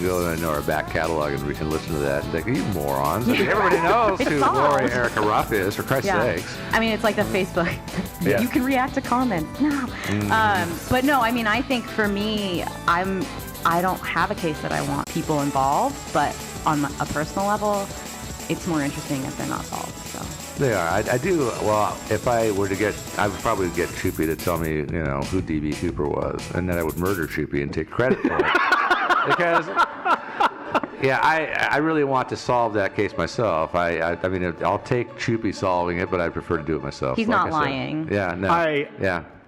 can go into our back catalog and we can listen to that and think, you morons. I mean, everybody knows who solved. Lori Erica Ruff is, for Christ's sakes. I mean, it's like the Facebook. Yeah. You can react to comments. No. But no, I mean, I think for me, I don't have a case that I want people involved, but on a personal level, it's more interesting if they're not solved. So. They are. I do. Well, if I were to get, I would probably get Choopy to tell me, who D.B. Cooper was, and then I would murder Choopy and take credit for it. Because, yeah, I really want to solve that case myself. I mean, I'll take Choopy solving it, but I prefer to do it myself. He's not lying. Yeah, no.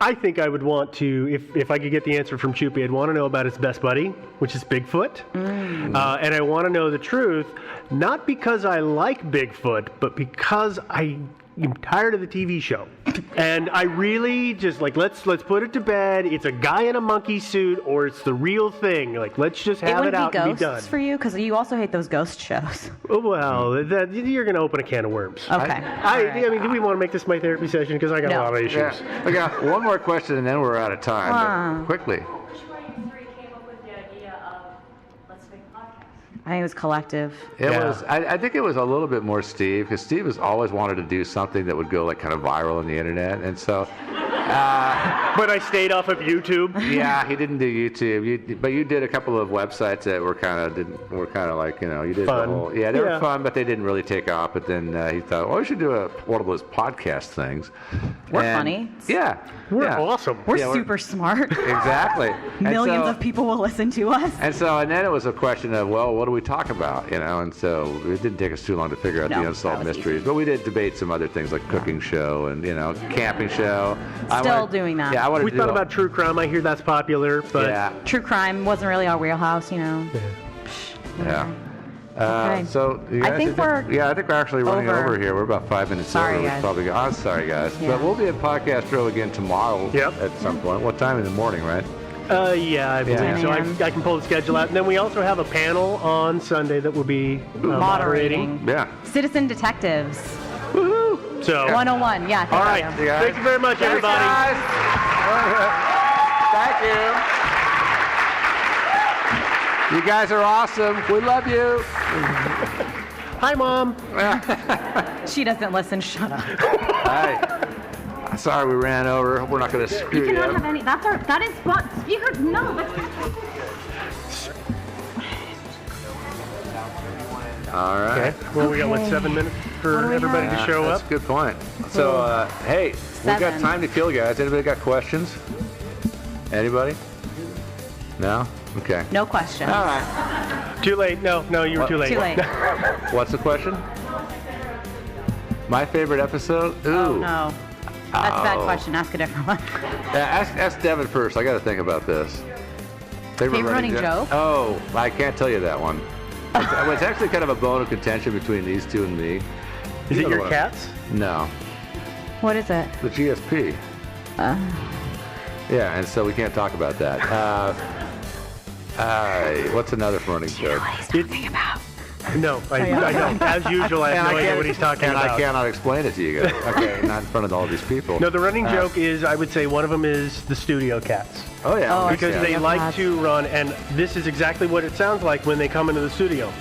I think I would want to, if I could get the answer from Choopy, I'd want to know about his best buddy, which is Bigfoot. And I want to know the truth, not because I like Bigfoot, but because I'm tired of the TV show. And I really just, let's put it to bed. It's a guy in a monkey suit, or it's the real thing. Let's just have it out and be done. For you, because you also hate those ghost shows. Well, you're going to open a can of worms. Okay. I mean, do we want to make this my therapy session? Because I got a lot of issues. Yeah. I got one more question, and then we're out of time. But quickly. I think it was collective. It was. I think it was a little bit more Steve, because Steve has always wanted to do something that would go kind of viral on the internet, and so. But I stayed off of YouTube. Yeah, he didn't do YouTube. But you did a couple of websites that were kind of like you did fun. The whole. Yeah, they were fun, but they didn't really take off. But then he thought, we should do one of those podcast things. We're funny. Yeah, we're awesome. We're super smart. Exactly. Millions of people will listen to us. And then it was a question of, what do we talk about? And so it didn't take us too long to figure out the unsolved mysteries. Easy. But we did debate some other things like cooking show and camping show. Still doing that. Yeah, we thought about true crime. I hear that's popular, but true crime wasn't really our wheelhouse, Yeah. Okay. So I think we're actually running over here. We're about 5 minutes sorry, over. Guys. I'm sorry, guys. Yeah. But we'll be at Podcast Row again tomorrow at some point. What time in the morning, right? I believe so. I can pull the schedule out. And then we also have a panel on Sunday that will be moderating. Yeah. Citizen Detectives. Woohoo! So 101, yeah. All right. Thank you very much, everybody. Guys. Thank you. You guys are awesome. We love you. Hi, Mom. She doesn't listen. Shut up. Hi. Sorry we ran over. We're not going to screw you. You cannot have any. That is what speaker. No. All right. Okay. Well, we got 7 minutes for everybody to show up? That's a good point. So, hey, we got time to kill, guys. Anybody got questions? Anybody? No? Okay. No question. All right. Too late. No, you were too late. Too late. What's the question? My favorite episode? Ooh. Oh, no. That's a bad question. Ask a different one. Yeah, ask Devin first. I got to think about this. Favorite running joke? Oh, I can't tell you that one. It's actually kind of a bone of contention between these two and me. Is it your cats? No. What is it? The GSP. Yeah, and so we can't talk about that. What's another running joke? What he's talking about. No, I don't. As usual, I have no idea what he's talking about. And I cannot explain it to you guys. Okay, not in front of all these people. No, the running joke is, I would say one of them is the studio cats. Oh, yeah. Because they like to run, and this is exactly what it sounds like when they come into the studio.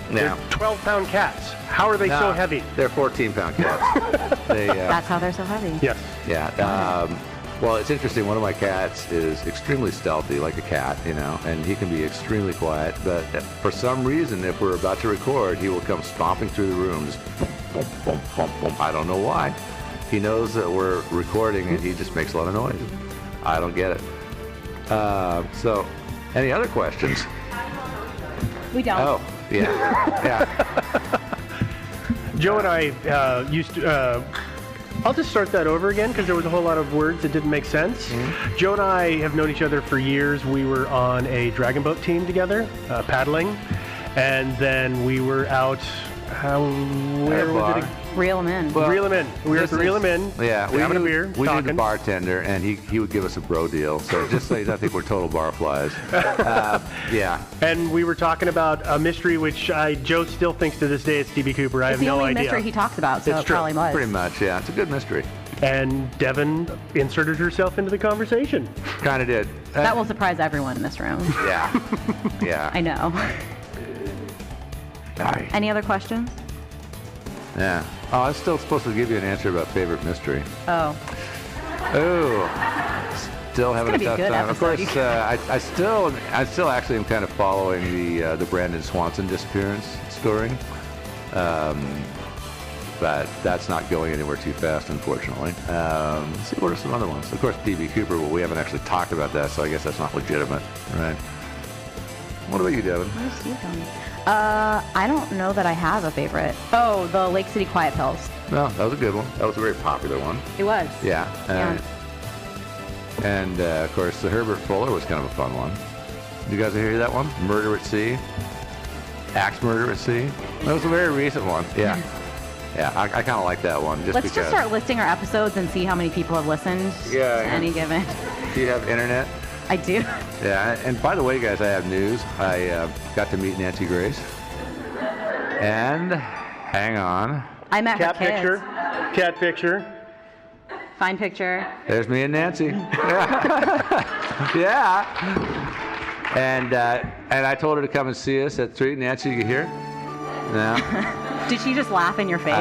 Now, 12-pound cats. How are they so heavy? They're 14-pound cats. That's how they're so heavy. Yes. Yeah. Well, it's interesting. One of my cats is extremely stealthy, like a cat, and he can be extremely quiet. But for some reason, if we're about to record, he will come stomping through the room, just boom, boom, boom, boom. I don't know why. He knows that we're recording, and he just makes a lot of noise. I don't get it. So, any other questions? We don't. Oh, yeah. Joe and I used to... I'll just start that over again because there was a whole lot of words that didn't make sense. Mm-hmm. Joe and I have known each other for years. We were on a dragon boat team together, paddling, and then we were out. Where was it? Reel them in. Well, Reel them in. We were at the Reel them in. Yeah, we having a beer. We knew the bartender, and he would give us a bro deal. So just so you don't think we're total barflies. Yeah. And we were talking about a mystery which Joe still thinks to this day it's D.B. Cooper. I have no idea. It's the only mystery he talks about, so it's it probably was. Pretty much, yeah. It's a good mystery. and Devin inserted herself into the conversation. Kind of did. That will surprise everyone in this room. Yeah. Yeah. I know. Aye. Any other questions? Yeah. Oh, I was still supposed to give you an answer about favorite mystery. Oh. Oh. Still having a gonna be a tough good time. Of episode. course, I still actually am kind of following the Brandon Swanson disappearance story. But that's not going anywhere too fast, unfortunately. Let's see, what are some other ones? Of course, D.B. Cooper, well, we haven't actually talked about that, so I guess that's not legitimate, right? What about you, Devin? Where's you going? I don't know that I have a favorite. Oh, the Lake City Quiet Pills. No, that was a good one. That was a very popular one. It was. Yeah. Yeah. And of course, the Herbert Fuller was kind of a fun one. You guys hear that one? Murder at Sea? Axe Murder at Sea? That was a very recent one. Yeah. Yeah, I kind of like that one. Let's just start listing our episodes and see how many people have listened to any given. Do you have internet? I do. Yeah, and by the way, guys, I have news. I got to meet Nancy Grace. And, hang on. I met Cat her kids. picture. Cat picture. Fine picture. There's me and Nancy. Yeah. And I told her to come and see us at 3. Nancy, you here? No. Did she just laugh in your face?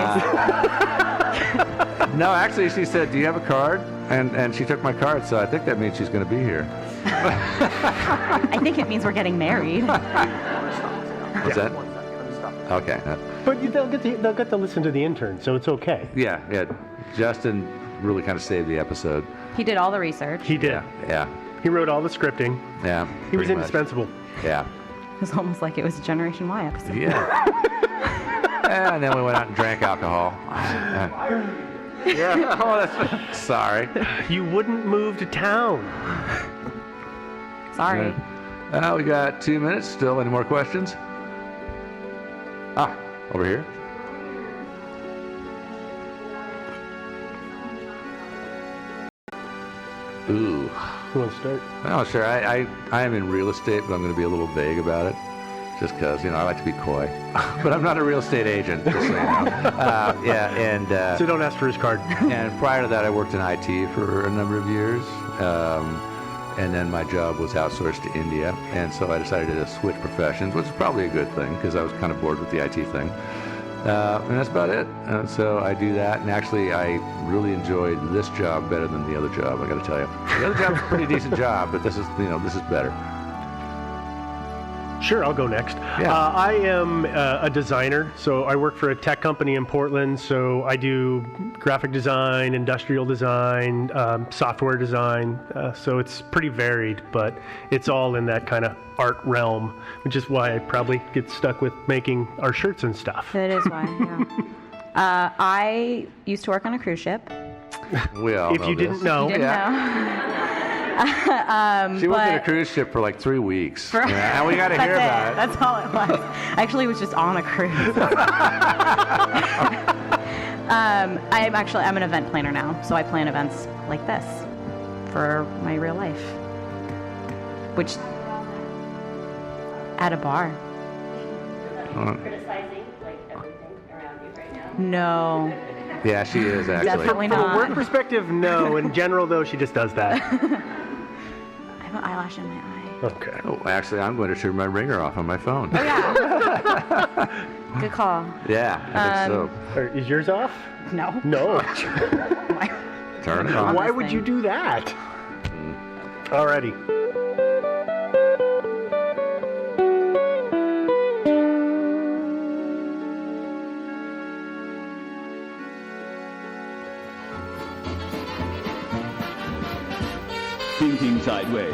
No, actually, she said, "Do you have a card?" And she took my card, so I think that means she's going to be here. I think it means we're getting married. What's that? Okay. But they'll get to listen to the intern, so it's okay. Yeah. Justin really kind of saved the episode. He did all the research. He did. Yeah. He wrote all the scripting. Yeah. He was pretty much. indispensable. Yeah. It was almost like it was a Generation Y episode. Yeah. And then we went out and drank alcohol. Yeah. Oh, that's sorry. You wouldn't move to town. Sorry. We got 2 minutes still. Any more questions? Over here. Ooh. Who wants to start? Oh, sure. I am in real estate, but I'm going to be a little vague about it. Just because, I like to be coy. But I'm not a real estate agent, just so you know. Yeah, and... So don't ask for his card. And prior to that, I worked in IT for a number of years. And then my job was outsourced to India. And so I decided to switch professions, which is probably a good thing, because I was kind of bored with the IT thing. And that's about it. So I do that. And actually, I really enjoyed this job better than the other job, I got to tell you. The other job's a pretty decent job, but this is better. Sure, I'll go next. Yeah. I am a designer, so I work for a tech company in Portland. So I do graphic design, industrial design, software design. So it's pretty varied, but it's all in that kind of art realm, which is why I probably get stuck with making our shirts and stuff. That is why, yeah. I used to work on a cruise ship. We all If know you this. didn't know, Didn't know. She worked on a but- cruise ship for like 3 weeks. Yeah, and we got to hear about it. That's all it was. I actually was just on a cruise. I'm an event planner now, so I plan events like this for my real life. Which, at a bar. Criticizing like everything around you right now. No. Yeah, she is actually. Definitely from a not. work perspective, no. In general, though, she just does that. I have an eyelash in my eye. Okay. Oh, actually, I'm going to turn my ringer off on my phone. Oh, yeah. Good call. Yeah, I think so. Is yours off? No. No. Turn it on. Why this would thing. you do that? Alrighty. Thinking Sideways.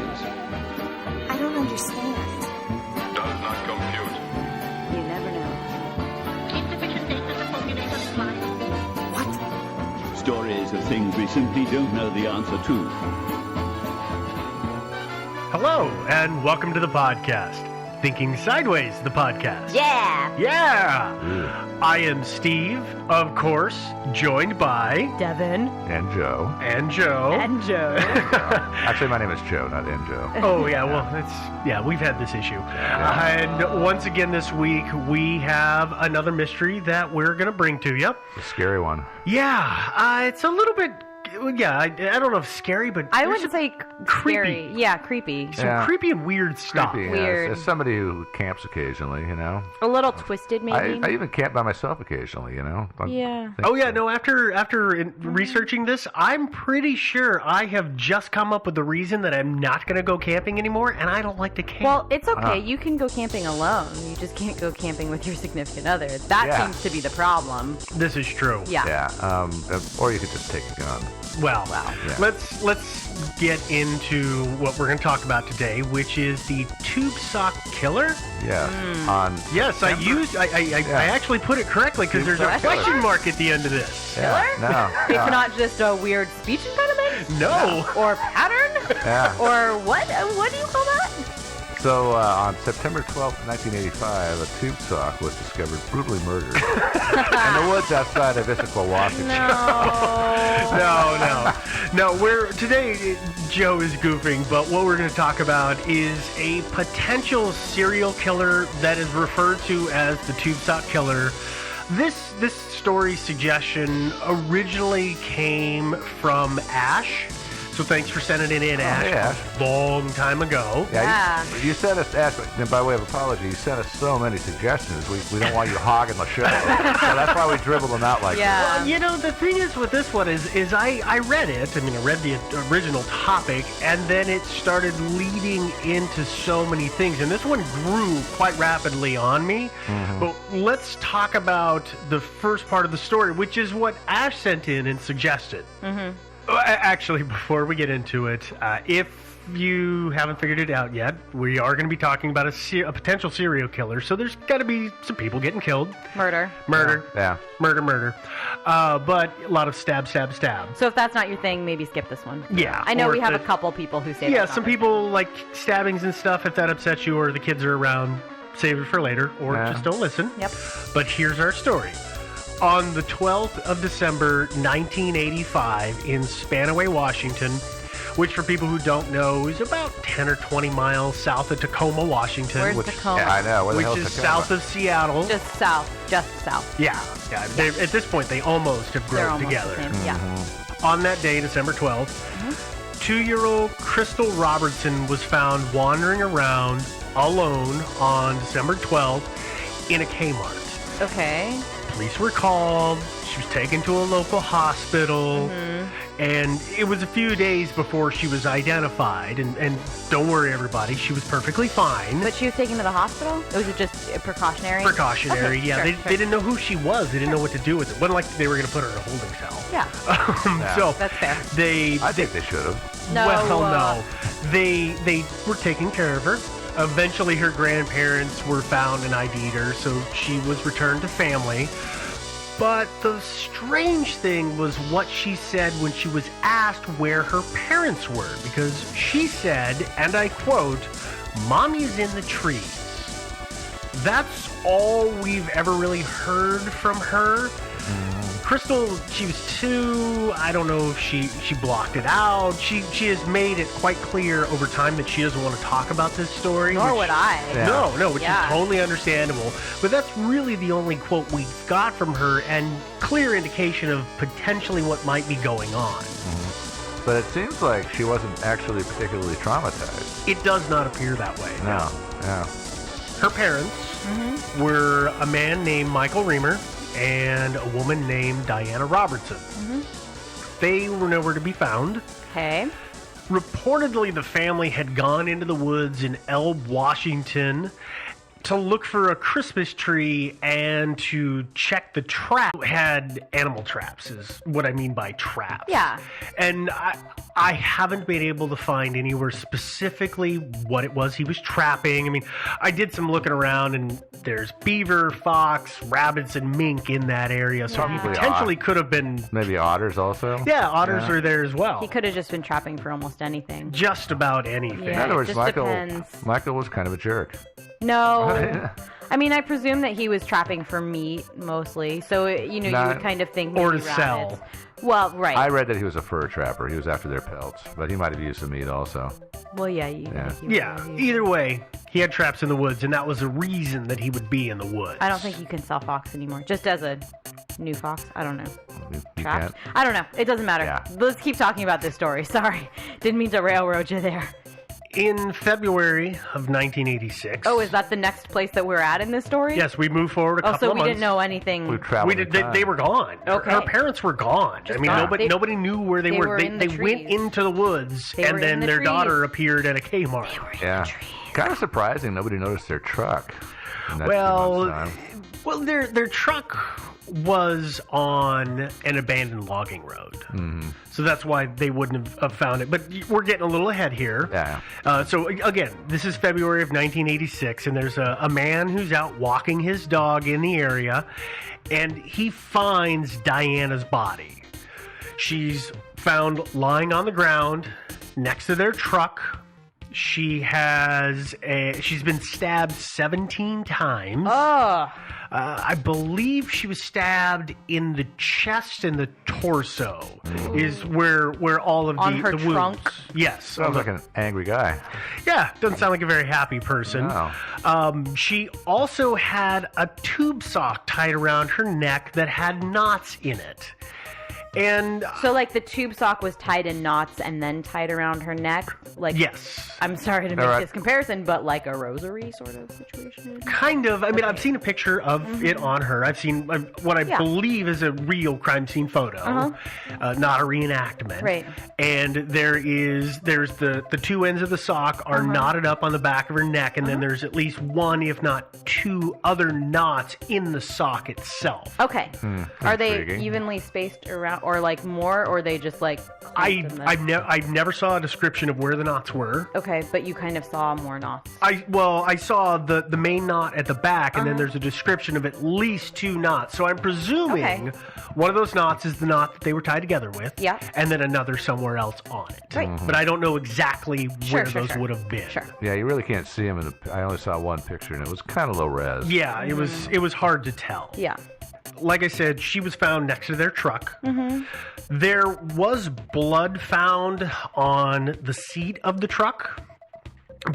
I don't understand. Does not compute. You never know. Insufficient data to formulate a slide. What? Stories of things we simply don't know the answer to. Hello, and welcome to the podcast. Thinking Sideways, the podcast. Yeah. Yeah! I am Steve, of course, joined by... Devin. And Joe. And Joe. And Joe. Actually, my name is Joe, not Joe. Oh, yeah, well, we've had this issue. And once again this week, we have another mystery that we're going to bring to you. A scary one. Yeah, it's a little bit yeah, I don't know if scary, but I there's wouldn't some say creepy. scary. Yeah, creepy. Some Yeah. creepy and weird stuff. Creepy, Weird. As somebody who camps occasionally, you know. A little twisted, maybe. I even camp by myself occasionally, you know. Yeah. Oh yeah, no. After researching this, I'm pretty sure I have just come up with the reason that I'm not going to go camping anymore, and I don't like to camp. Well, it's okay. You can go camping alone. You just can't go camping with your significant other. That Yeah. seems to be the problem. this is true. Yeah. Yeah. Or you could just take a gun. Well, Yeah. let's get into what we're going to talk about today, which is the tube sock killer. Yeah. Mm. On Yes, I actually put it correctly because there's a sock question killer? mark at the end of this. Yeah. Killer? No. It's no. not just a weird speech impediment? No. Or pattern? Yeah. Or what? What do you call that? So on September 12th, 1985, a tube sock was discovered brutally murdered in the woods outside of Issaquah, Washington. No. Today Joe is goofing, but what we're going to talk about is a potential serial killer that is referred to as the tube sock killer. This story suggestion originally came from Ash. So thanks for sending it in, Ash. hey, Ash. A long time ago. Yeah. You sent us, Ash, and by way of apology, you sent us so many suggestions. We don't want you hogging the show. So that's why we dribble them out like Yeah. Well, you know, the thing is with this one is I read it. I mean, I read the original topic, and then it started leading into so many things. And this one grew quite rapidly on me. But let's talk about the first part of the story, which is what Ash sent in and suggested. Actually, before we get into it, if you haven't figured it out yet, we are going to be talking about a potential serial killer. So there's got to be some people getting killed. Murder. Murder. Yeah. Murder. But a lot of stab. So if that's not your thing, maybe skip this one. Yeah. I know or we have the- a couple people who say Yeah, that's some not their people like stabbings and stuff. If that upsets you or the kids are around, save it for later or Yeah. just don't listen. thing. Yep. But here's our story. On the 12th of December, 1985, in Spanaway, Washington, which for people who don't know is about 10 or 20 miles south of Tacoma, Washington, Where's which, Tacoma? Yeah, I know. Where the which hell's is Tacoma? south of Seattle. Just south. Yeah. At this point, they almost have They're grown almost together. the same. Yeah. On that day, December 12th, 2-year-old Crystal Robertson was found wandering around alone on December 12th in a Kmart. Okay. Police were called. She was taken to a local hospital. And it was a few days before she was identified. And don't worry, everybody, she was perfectly fine. But she was taken to the hospital? Or was it just precautionary? Precautionary, Okay, yeah. sure, They sure. didn't know who she was. They didn't know what to do with it. It wasn't like they were going to put her in a holding cell. Yeah. So That's fair. I think they should have. No. no. They were taking care of her. Eventually, her grandparents were found and ID'd her, so she was returned to family. But the strange thing was what she said when she was asked where her parents were, because she said, and I quote, "Mommy's in the trees." That's all we've ever really heard from her. Crystal, she was 2. I don't know if she blocked it out. She has made it quite clear over time that she doesn't want to talk about this story. Nor which- would I. Yeah. No, which Yeah. is totally understandable. But that's really the only quote we got from her and clear indication of potentially what might be going on. But it seems like she wasn't actually particularly traumatized. It does not appear that way. No. Yeah. Her parents were a man named Michael Reamer and a woman named Diana Robertson. They were nowhere to be found. Okay. Reportedly, the family had gone into the woods in Elb, Washington to look for a Christmas tree and to check the trap. Had animal traps is what I mean by traps. Yeah. And I haven't been able to find anywhere specifically what it was he was trapping. I mean, I did some looking around and there's beaver, fox, rabbits, and mink in that area. So he Yeah. potentially could have been... Maybe otters also. Yeah, otters Yeah. are there as well. He could have just been trapping for almost anything. Just about anything. In Yeah. other it words, just Michael depends. was kind of a jerk. No. I mean, I presume that he was trapping for meat mostly. So, you Not- would kind of think Or maybe to sell. rabbits. Well, right. I read that he was a fur trapper. He was after their pelts, but he might have used some meat also. Well, yeah. Yeah, either way, he had traps in the woods, and that was a reason that he would be in the woods. I don't think you can sell fox anymore. Just as a New Fox? I don't know. You Trapped? can't. I don't know. It doesn't matter. Yeah. Let's keep talking about this story. Sorry. Didn't mean to railroad you there. In February of 1986. Oh, is that the next place that we're at in this story? Yes, we moved forward a couple so of we months. didn't know anything. We've traveled. We did. They were gone. Okay. Our parents were gone. I mean, gone. nobody knew where they they were. were in the They went trees. into the woods, They and were then in the their trees. daughter appeared at a Kmart. Yeah. Kind of surprising. Nobody noticed their truck. in that 2 Well, months' time. their truck was on an abandoned logging road, so that's why they wouldn't have found it. But we're getting a little ahead here. Yeah. So again, this is February of 1986, and there's a man who's out walking his dog in the area, and he finds Diana's body. She's found lying on the ground next to their truck. She's been stabbed 17 times. Oh. I believe she was stabbed in the chest and the torso. Is where all of On her the wounds. trunk? Yes. Sounds like an angry guy. Yeah, doesn't sound like a very happy person. No. She also had a tube sock tied around her neck that had knots in it. And So, like, the tube sock was tied in knots and then tied around her neck? Like, yes, I'm sorry to make All right. this comparison, but like a rosary sort of situation? kind of. I mean, I've seen a picture of it on her. I've seen what I Yeah. believe is a real crime scene photo, not a reenactment. Right. And there's the two ends of the sock are knotted up on the back of her neck, and then there's at least one, if not two, other knots in the sock itself. Okay. Are they intriguing. evenly spaced around, or like more, or are they just like... I clumped in the- I never saw a description of where the knots were. Okay, but you kind of saw more knots. I saw the main knot at the back, and then there's a description of at least two knots. So I'm presuming Okay. one of those knots is the knot that they were tied together with, Yeah. and then another somewhere else on it. Right. But I don't know exactly where Sure, those sure. would have been. Sure. Yeah, you really can't see him. I only saw one picture, and it was kind of low res. Yeah, it was hard to tell. Yeah. Like I said, she was found next to their truck. There was blood found on the seat of the truck,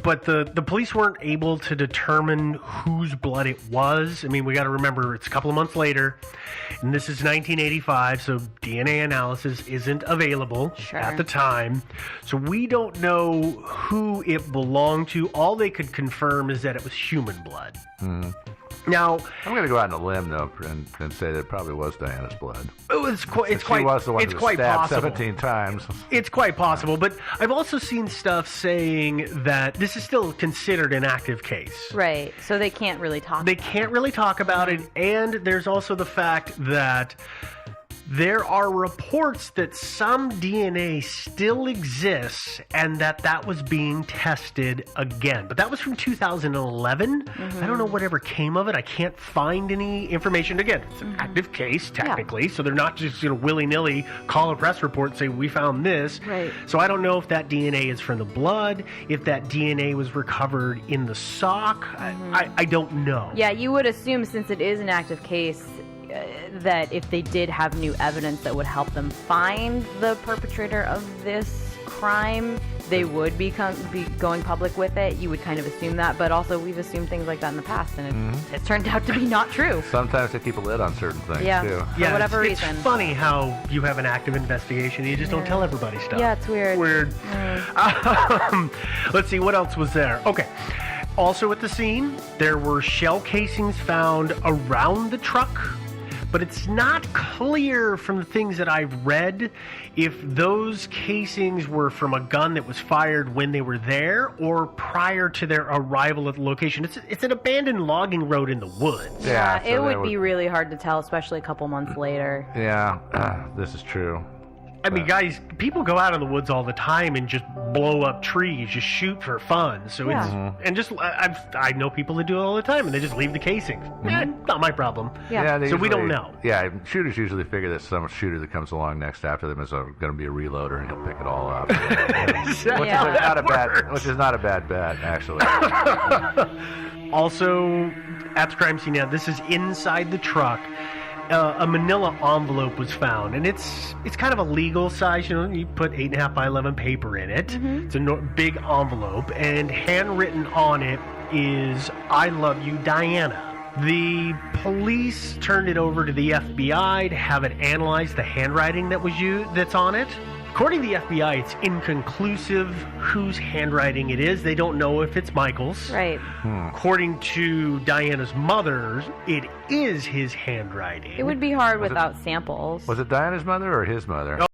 but the police weren't able to determine whose blood it was. I mean, we got to remember it's a couple of months later, and this is 1985, so DNA analysis isn't available Sure. at the time. So we don't know who it belonged to. All they could confirm is that it was human blood. Now, I'm going to go out on a limb, though, and say that it probably was Diana's blood. it's quite She was the one it's who was quite stabbed possible. 17 times. It's quite possible, but I've also seen stuff saying that this is still considered an active case. Right. So they can't really talk. They can't really talk about it, and there's also the fact that there are reports that some DNA still exists and that was being tested again. But that was from 2011. I don't know whatever came of it. I can't find any information. Again, it's an active case, technically, so they're not just willy-nilly call a press report and say, we found this. Right. So I don't know if that DNA is from the blood, if that DNA was recovered in the sock. I don't know. Yeah, you would assume, since it is an active case, that if they did have new evidence that would help them find the perpetrator of this crime, they would be going public with it. You would kind of assume that, but also we've assumed things like that in the past, and it's turned out to be not true. Sometimes they keep a lid on certain things, Yeah. too. For whatever it's reason. funny how you have an active investigation. You just don't tell everybody stuff. Yeah, it's weird. Weird. Let's see, what else was there? Okay. Also at the scene, there were shell casings found around the truck, but it's not clear from the things that I've read if those casings were from a gun that was fired when they were there or prior to their arrival at the location. It's an abandoned logging road in the woods. Yeah, so it they would were- be really hard to tell, especially a couple months later. Yeah, this is true. I mean, guys, people go out in the woods all the time and just blow up trees, just shoot for fun. So Yeah. it's and just I know people that do it all the time, and they just leave the casings. Not my problem. Yeah. they So we don't usually- know. Yeah, shooters usually figure that some shooter that comes along next after them is going to be a reloader, and he'll pick it all up. Yeah. Which is not a bad bet, actually. Also, at the crime scene now, this is inside the truck. A manila envelope was found, and it's kind of a legal size. You put 8.5 by 11 paper in it. It's a big envelope, and handwritten on it is "I love you, Diana." The police turned it over to the FBI to have it analyze the handwriting that was that's on it. According to the FBI, it's inconclusive whose handwriting it is. They don't know if it's Michael's. Right. According to Diana's mother, it is his handwriting. It would be hard without samples. Was it Diana's mother or his mother?